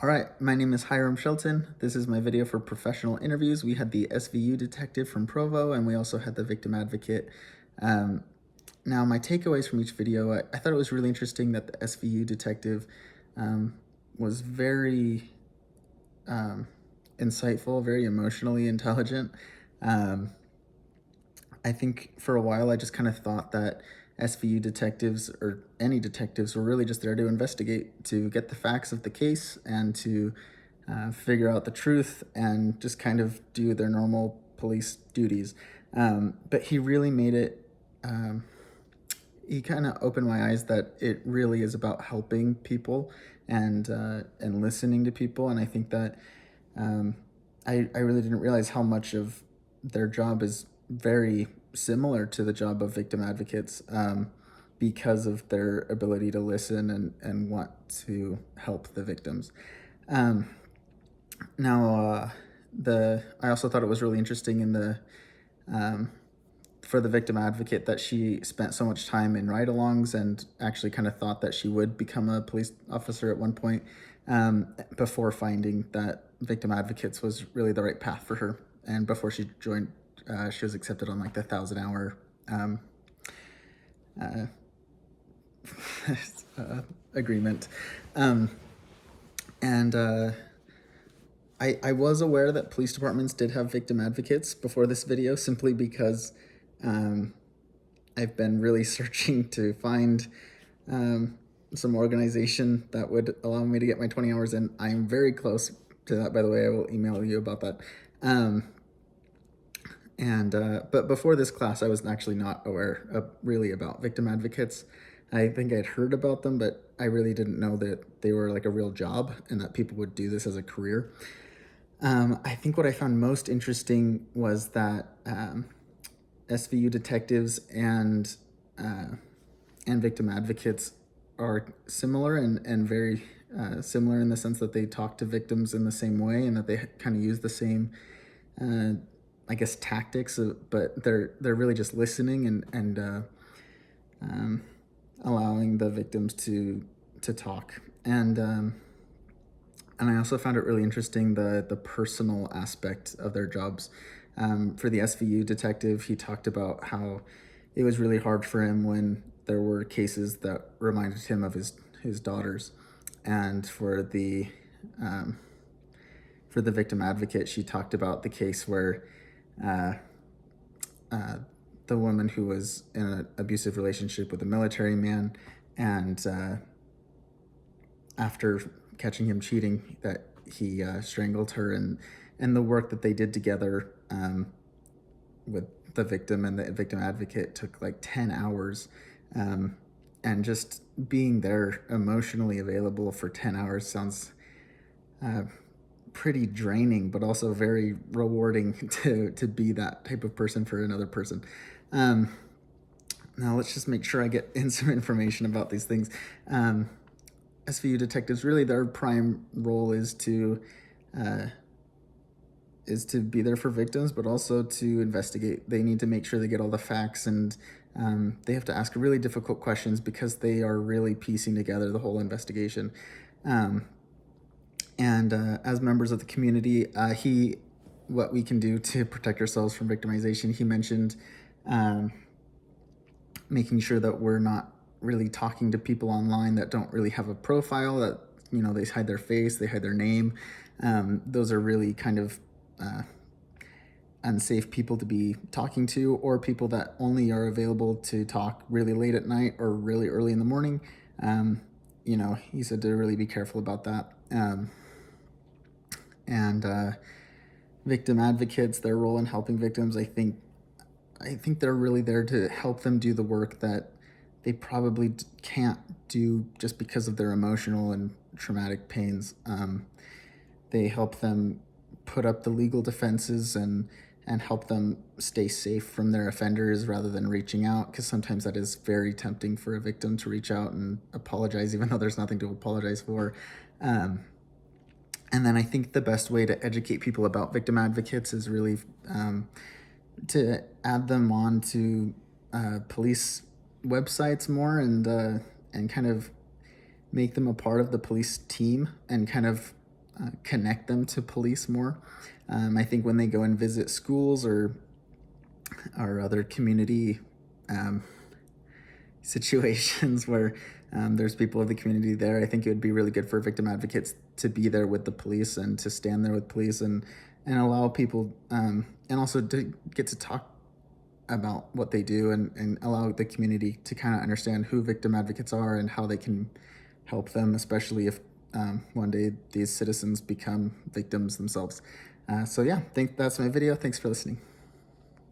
All right, my name is Hiram Shelton. This is my video for professional interviews. We had the SVU detective from Provo, and we also had the victim advocate. Um, Now, my takeaways from each video, I thought it was really interesting that the SVU detective um, was very um, insightful, very emotionally intelligent. Um, I think for a while I just kind of thought that SVU detectives or any detectives were really just there to investigate, to get the facts of the case and to figure out the truth and just kind of do their normal police duties. But he really made it, he kind of opened my eyes that it really is about helping people and listening to people. And I think that um, I really didn't realize how much of their job is very similar to the job of victim advocates, because of their ability to listen and want to help the victims. Um, now, I also thought it was really interesting in the um, for the victim advocate that she spent so much time in ride-alongs and actually kind of thought that she would become a police officer at one point, before finding that victim advocates was really the right path for her. And before she joined, she was accepted on like the 1,000-hour uh, agreement. Um, and I was aware that police departments did have victim advocates before this video, simply because um, I've been really searching to find um, some organization that would allow me to get my 20 hours in. I'm very close to that, by the way. I will email you about that. But before this class, I was actually not aware really about victim advocates. I think I'd heard about them, but I really didn't know that they were like a real job and that people would do this as a career. I think what I found most interesting was that SVU detectives and victim advocates are similar and very similar in the sense that they talk to victims in the same way and that they kind of use the same, uh, I guess, tactics. But they're really just listening and allowing the victims to talk. And I also found it really interesting the personal aspect of their jobs. For the SVU detective, he talked about how it was really hard for him when there were cases that reminded him of his daughters. And um, for the victim advocate, she talked about the case where uh, uh, the woman who was in an abusive relationship with a military man, and after catching him cheating, that he strangled her, and the work that they did together, with the victim and the victim advocate, took like 10 hours. And just being there emotionally available for 10 hours sounds uh, pretty draining, but also very rewarding to be that type of person for another person. Um, Now let's just make sure I get in some information about these things. SVU detectives, really their prime role uh, is to be there for victims, but also to investigate. They need to make sure they get all the facts, and they have to ask really difficult questions because they are really piecing together the whole investigation. And as members of the community, what we can do to protect ourselves from victimization. He mentioned um, making sure that we're not really talking to people online that don't really have a profile, that they hide their face, they hide their name. Those are really kind of unsafe people to be talking to, or people that only are available to talk really late at night or really early in the morning. He said to really be careful about that. And victim advocates, their role in helping victims, I think they're really there to help them do the work that they probably can't do just because of their emotional and traumatic pains. They help them put up the legal defenses and help them stay safe from their offenders rather than reaching out, because sometimes that is very tempting for a victim to reach out and apologize even though there's nothing to apologize for. And then I think the best way to educate people about victim advocates is really to add them on to police websites more, and kind of make them a part of the police team, and kind of connect them to police more. I think when they go and visit schools or other community situations where there's people of the community there, I think it would be really good for victim advocates to be there with the police and to stand there with police and allow people and also to get to talk about what they do and allow the community to kind of understand who victim advocates are and how they can help them, especially if one day these citizens become victims themselves. So yeah, I think that's my video. Thanks for listening.